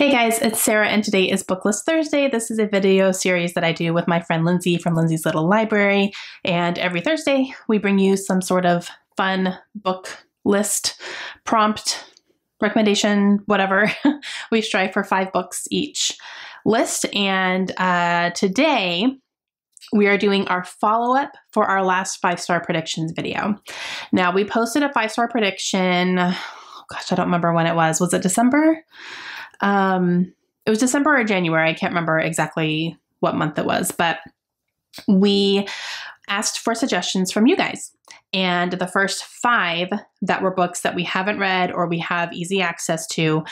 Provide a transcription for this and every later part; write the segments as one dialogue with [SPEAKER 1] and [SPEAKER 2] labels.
[SPEAKER 1] Hey guys, it's Sarah and today is Booklist Thursday. This is a video series that I do with my friend Lindsay from Lindsay's Little Library, and every Thursday we bring you some sort of fun book list, prompt, recommendation, whatever. We strive for 5 books each list, and today we are doing our follow-up for our last 5-star predictions video. Now, we posted a 5-star prediction, gosh, I don't remember when it was. Was it December? It was December or January. I can't remember exactly what month it was, but we asked for suggestions from you guys. And the first 5 that were books that we haven't read or we have easy access to,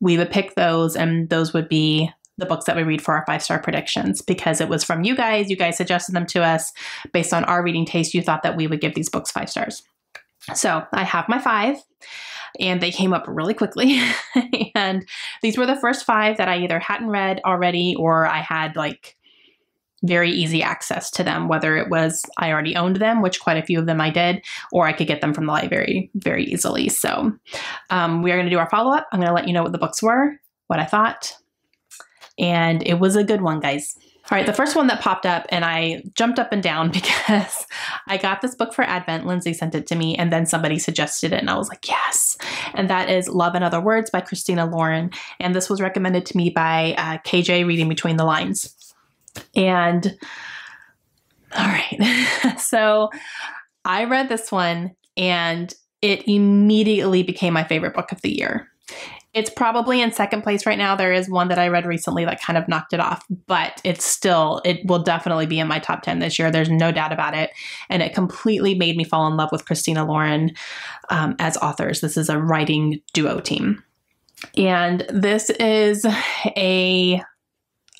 [SPEAKER 1] we would pick those, and those would be the books that we read for our 5-star predictions because it was from you guys. You guys suggested them to us based on our reading taste. You thought that we would give these books 5 stars. So I have my 5. And they came up really quickly. And these were the first 5 that I either hadn't read already or I had like very easy access to them, whether it was I already owned them, which quite a few of them I did, or I could get them from the library very easily. So we are going to do our follow-up. I'm going to let you know what the books were, what I thought. And it was a good one, guys. All right, the first one that popped up, and I jumped up and down because I got this book for Advent. Lindsay sent it to me, and then somebody suggested it, and I was like, yes. And that is Love and Other Words by Christina Lauren. And this was recommended to me by KJ Reading Between the Lines. And all right, so I read this one, and it immediately became my favorite book of the year. It's probably in second place right now. There is one that I read recently that kind of knocked it off, but it will definitely be in my top 10 this year. There's no doubt about it. And it completely made me fall in love with Christina Lauren as authors. This is a writing duo team. And this is a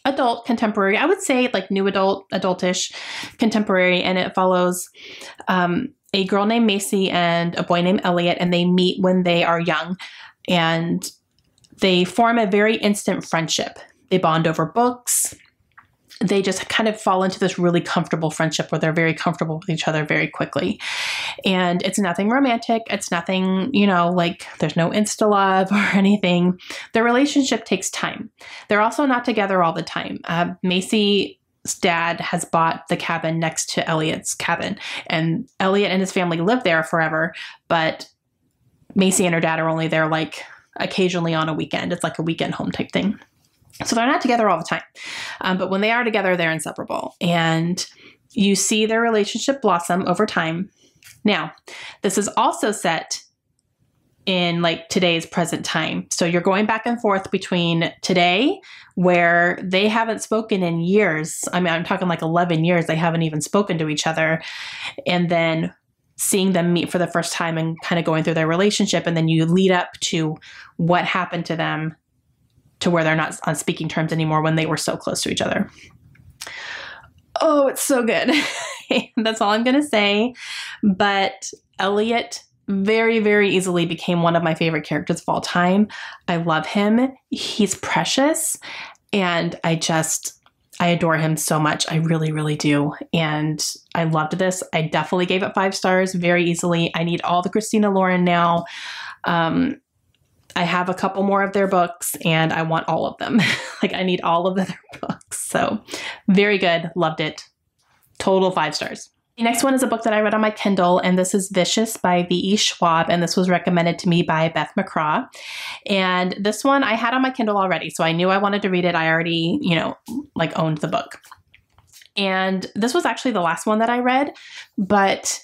[SPEAKER 1] adult contemporary, I would say like new adultish contemporary. And it follows a girl named Macy and a boy named Elliot, and they meet when they are young. And they form a very instant friendship. They bond over books. They just kind of fall into this really comfortable friendship where they're very comfortable with each other very quickly. And it's nothing romantic. It's nothing, like there's no insta love or anything. Their relationship takes time. They're also not together all the time. Macy's dad has bought the cabin next to Elliot's cabin, and Elliot and his family live there forever, but Macy and her dad are only there like occasionally on a weekend. It's like a weekend home type thing. So they're not together all the time. But when they are together, they're inseparable. And you see their relationship blossom over time. Now, this is also set in like today's present time. So you're going back and forth between today, where they haven't spoken in years. I mean, I'm talking like 11 years. They haven't even spoken to each other. And then seeing them meet for the first time and kind of going through their relationship. And then you lead up to what happened to them to where they're not on speaking terms anymore when they were so close to each other. Oh, it's so good. That's all I'm going to say. But Elliot very, very easily became one of my favorite characters of all time. I love him. He's precious. And I adore him so much. I really, really do. And I loved this. I definitely gave it 5 stars very easily. I need all the Christina Lauren now. I have a couple more of their books and I want all of them. Like I need all of their books. So very good. Loved it. Total 5 stars. The next one is a book that I read on my Kindle, and this is Vicious by V.E. Schwab, and this was recommended to me by Beth McCraw. And this one I had on my Kindle already, so I knew I wanted to read it. I already, owned the book. And this was actually the last one that I read, but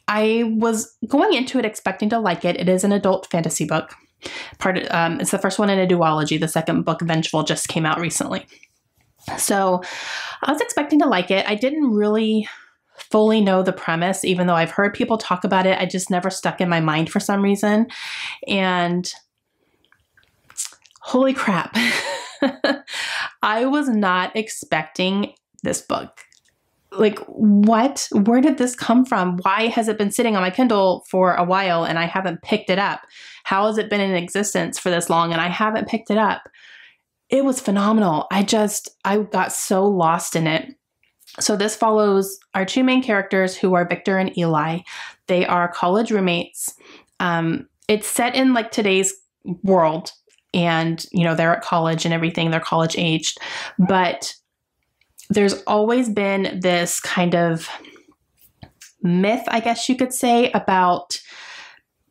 [SPEAKER 1] I was going into it expecting to like it. It is an adult fantasy book. It's the first one in a duology. The second book, Vengeful, just came out recently. So I was expecting to like it. I didn't really fully know the premise, even though I've heard people talk about it. I just never stuck in my mind for some reason. And holy crap, I was not expecting this book. Like, what? Where did this come from? Why has it been sitting on my Kindle for a while and I haven't picked it up? How has it been in existence for this long and I haven't picked it up? It was phenomenal. I got so lost in it. So this follows our 2 main characters, who are Victor and Eli. They are college roommates. It's set in like today's world, and, you know, they're at college and everything, they're college aged. But there's always been this kind of myth, I guess you could say, about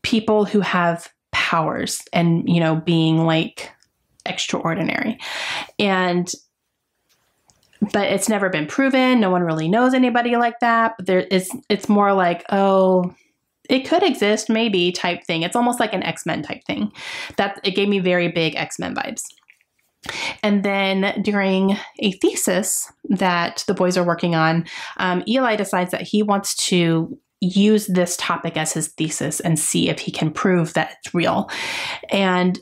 [SPEAKER 1] people who have powers and, you know, being like extraordinary. But it's never been proven. No one really knows anybody like that. But it's more like, oh, it could exist, maybe type thing. It's almost like an X-Men type thing. It gave me very big X-Men vibes. And then during a thesis that the boys are working on, Eli decides that he wants to use this topic as his thesis and see if he can prove that it's real. And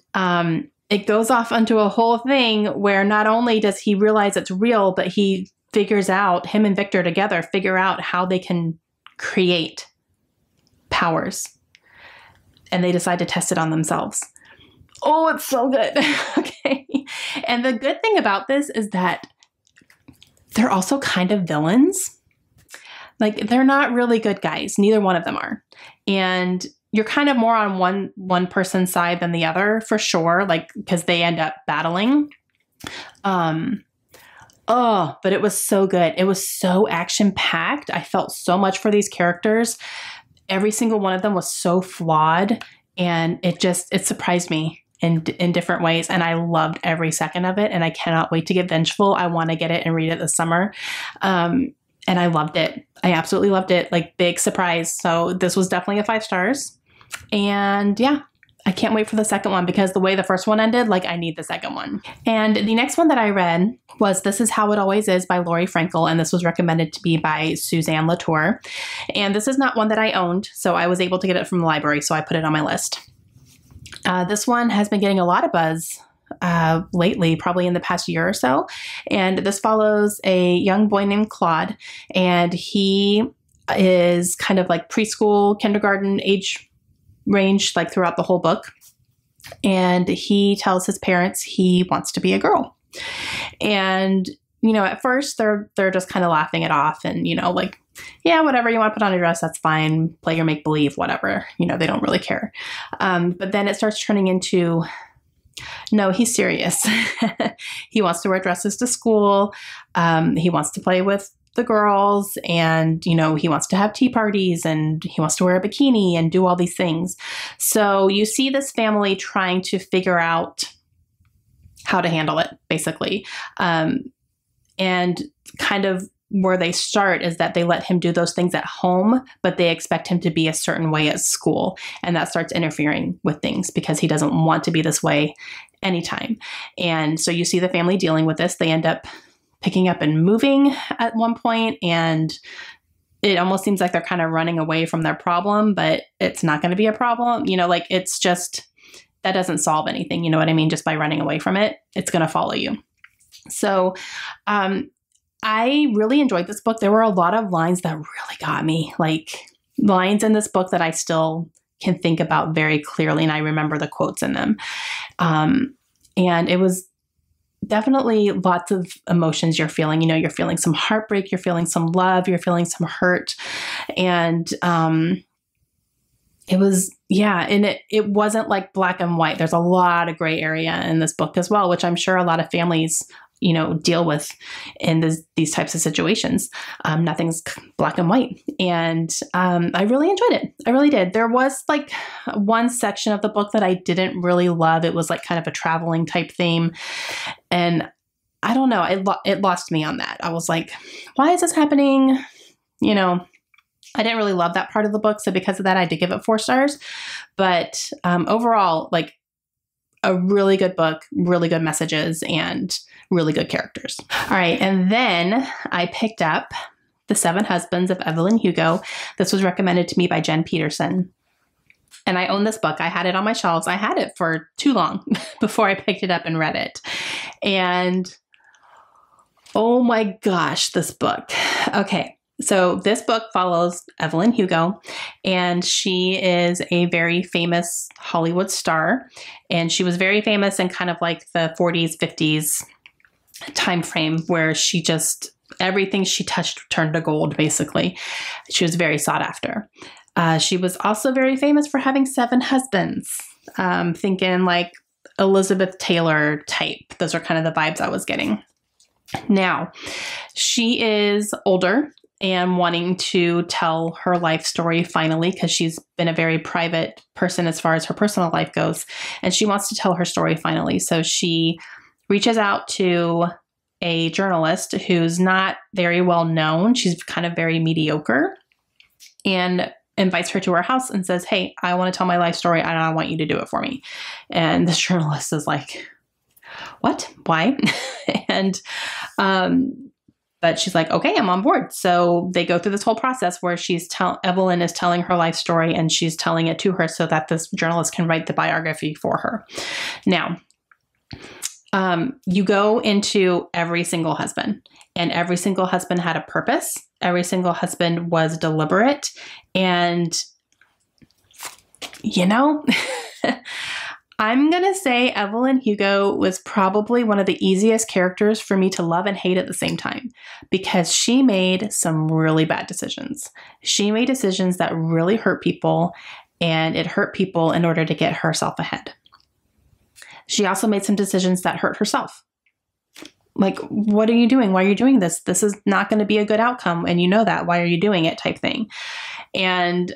[SPEAKER 1] it goes off onto a whole thing where not only does he realize it's real, but he figures out, him and Victor together figure out how they can create powers. And they decide to test it on themselves. Oh, it's so good. Okay. And the good thing about this is that they're also kind of villains. Like, they're not really good guys. Neither one of them are. And you're kind of more on one person's side than the other, for sure, like, because they end up battling. But it was so good. It was so action-packed. I felt so much for these characters. Every single one of them was so flawed, and it surprised me in different ways. And I loved every second of it, and I cannot wait to get Vengeful. I want to get it and read it this summer. And I loved it. I absolutely loved it. Like, big surprise. So this was definitely a 5 stars. And yeah, I can't wait for the second one, because the way the first one ended, like, I need the second one. And the next one that I read was This Is How It Always Is by Lori Frankel. And this was recommended to me by Suzanne Latour. And this is not one that I owned, so I was able to get it from the library, so I put it on my list. This one has been getting a lot of buzz lately, probably in the past year or so. And this follows a young boy named Claude, and he is kind of like preschool, kindergarten age range, like throughout the whole book. And he tells his parents he wants to be a girl. And, you know, at first they're just kind of laughing it off and, you know, like, yeah, whatever, you want to put on a dress, that's fine. Play your make-believe, whatever. You know, they don't really care. But then it starts turning into, no, he's serious. He wants to wear dresses to school. He wants to play with the girls, and, you know, he wants to have tea parties, and he wants to wear a bikini and do all these things. So you see this family trying to figure out how to handle it, basically. And kind of where they start is that they let him do those things at home, but they expect him to be a certain way at school. And that starts interfering with things because he doesn't want to be this way anytime. And so you see the family dealing with this. They end up picking up and moving at one point, and it almost seems like they're kind of running away from their problem, but it's not going to be a problem. You know, like, it's just, that doesn't solve anything. You know what I mean? Just by running away from it, it's going to follow you. So, I really enjoyed this book. There were a lot of lines that really got me, like lines in this book that I still can think about very clearly. And I remember the quotes in them. And it was definitely lots of emotions you're feeling. You know, you're feeling some heartbreak, you're feeling some love, you're feeling some hurt. And it was, yeah, and it wasn't like black and white. There's a lot of gray area in this book as well, which I'm sure a lot of families, you know, deal with in these types of situations. Nothing's black and white. And I really enjoyed it. I really did. There was like one section of the book that I didn't really love. It was like kind of a traveling type theme. And I don't know, it lost me on that. I was like, why is this happening? You know, I didn't really love that part of the book. So because of that, I did give it 4 stars. But overall, like, a really good book, really good messages, and really good characters. All right. And then I picked up The 7 Husbands of Evelyn Hugo. This was recommended to me by Jen Peterson. And I own this book. I had it on my shelves. I had it for too long before I picked it up and read it. And oh my gosh, this book. Okay. So this book follows Evelyn Hugo, and she is a very famous Hollywood star. And she was very famous in kind of like the 40s, 50s time frame, where she just, everything she touched turned to gold, basically. She was very sought after. She was also very famous for having 7 husbands. Thinking like, Elizabeth Taylor type. Those are kind of the vibes I was getting. Now, she is older and wanting to tell her life story finally, because she's been a very private person as far as her personal life goes. And she wants to tell her story finally. So she reaches out to a journalist who's not very well known. She's kind of very mediocre, and invites her to her house and says, hey, I want to tell my life story and I want you to do it for me. And this journalist is like, what? Why? And, but she's like, okay, I'm on board. So they go through this whole process where Evelyn is telling her life story, and she's telling it to her so that this journalist can write the biography for her. Now, you go into every single husband, and every single husband had a purpose. Every single husband was deliberate. And, you know, I'm going to say Evelyn Hugo was probably one of the easiest characters for me to love and hate at the same time, because she made some really bad decisions. She made decisions that really hurt people, and it hurt people in order to get herself ahead. She also made some decisions that hurt herself. Like, what are you doing? Why are you doing this? This is not going to be a good outcome. And you know that. Why are you doing it? Type thing. And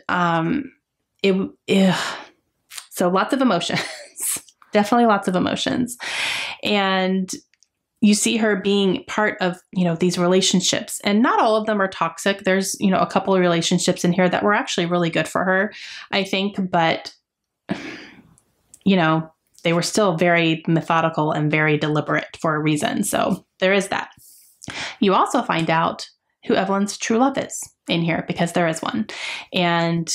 [SPEAKER 1] so lots of emotions. Definitely lots of emotions. And you see her being part of, these relationships, and not all of them are toxic. There's, a couple of relationships in here that were actually really good for her, I think. But, they were still very methodical and very deliberate for a reason. So there is that. You also find out who Evelyn's true love is in here, because there is one. And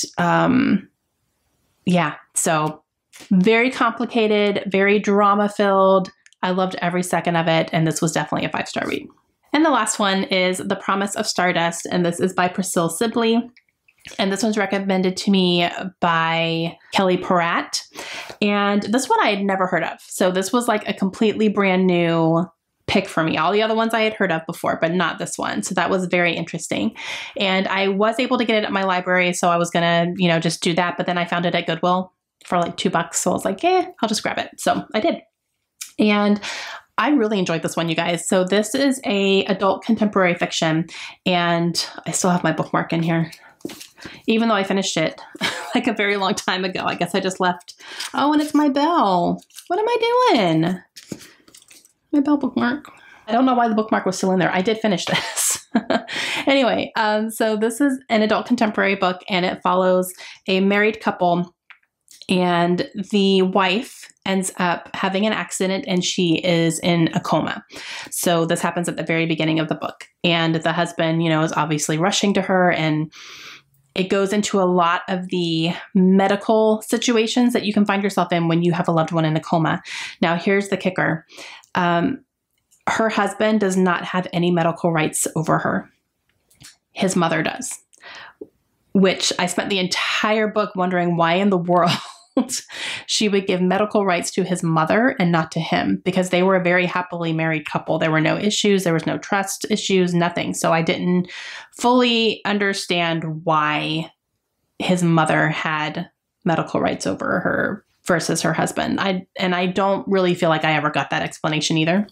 [SPEAKER 1] so very complicated, very drama filled. I loved every second of it. And this was definitely a 5-star read. And the last one is The Promise of Stardust. And this is by Priscilla Sibley. And this one's recommended to me by Kelly Peratt. And this one I had never heard of. So this was like a completely brand new pick for me. All the other ones I had heard of before, but not this one. So that was very interesting. And I was able to get it at my library. So I was going to, just do that. But then I found it at Goodwill for like $2. So I was like, I'll just grab it. So I did. And I really enjoyed this one, you guys. So this is a adult contemporary fiction. And I still have my bookmark in here, even though I finished it like a very long time ago. I guess I just left. Oh, and it's my bell. What am I doing? My bell bookmark. I don't know why the bookmark was still in there. I did finish this. Anyway, so this is an adult contemporary book, and it follows a married couple, and the wife ends up having an accident and she is in a coma. So this happens at the very beginning of the book, and the husband, is obviously rushing to her, and it goes into a lot of the medical situations that you can find yourself in when you have a loved one in a coma. Now, here's the kicker. Her husband does not have any medical rights over her. His mother does, which I spent the entire book wondering why in the world she would give medical rights to his mother and not to him, because they were a very happily married couple. There were no issues. There was no trust issues, nothing. So I didn't fully understand why his mother had medical rights over her versus her husband. I don't really feel like I ever got that explanation either.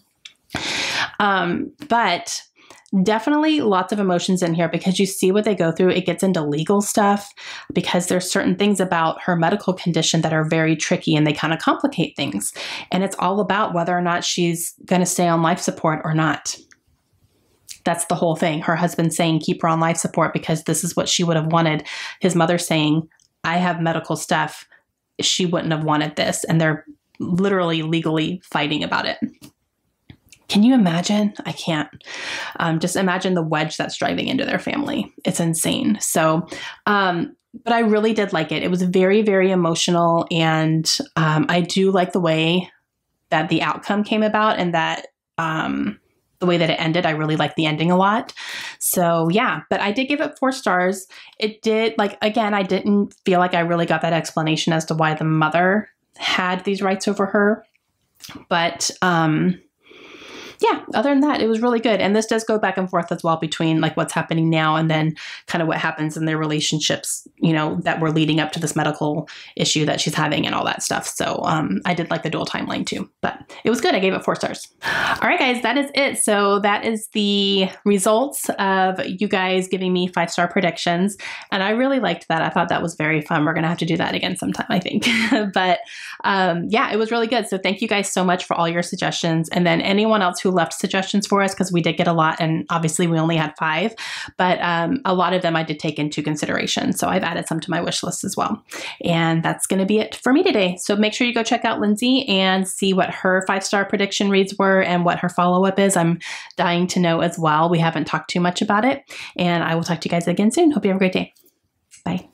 [SPEAKER 1] But definitely lots of emotions in here, because you see what they go through. It gets into legal stuff because there's certain things about her medical condition that are very tricky, and they kind of complicate things. And it's all about whether or not she's going to stay on life support or not. That's the whole thing. Her husband saying, keep her on life support because this is what she would have wanted. His mother saying, I have medical stuff. She wouldn't have wanted this. And they're literally legally fighting about it. Can you imagine? I can't. Just imagine the wedge that's driving into their family. It's insane. So, but I really did like it. It was very, very emotional. And I do like the way that the outcome came about, and that the way that it ended. I really liked the ending a lot. So yeah, but I did give it 4 stars. It did, again, I didn't feel like I really got that explanation as to why the mother had these rights over her. But yeah, other than that, it was really good. And this does go back and forth as well between like what's happening now and then kind of what happens in their relationships, you know, that were leading up to this medical issue that she's having and all that stuff. So I did like the dual timeline too, but it was good. I gave it 4 stars. All right, guys, that is it. So that is the results of you guys giving me 5-star predictions. And I really liked that. I thought that was very fun. We're going to have to do that again sometime, I think. But yeah, it was really good. So thank you guys so much for all your suggestions. And then anyone else who left suggestions for us, because we did get a lot, and obviously we only had 5, but a lot of them I did take into consideration. So I've added some to my wish list as well. And that's going to be it for me today. So make sure you go check out Lindsay and see what her 5-star prediction reads were and what her follow-up is. I'm dying to know as well. We haven't talked too much about it. And I will talk to you guys again soon. Hope you have a great day. Bye.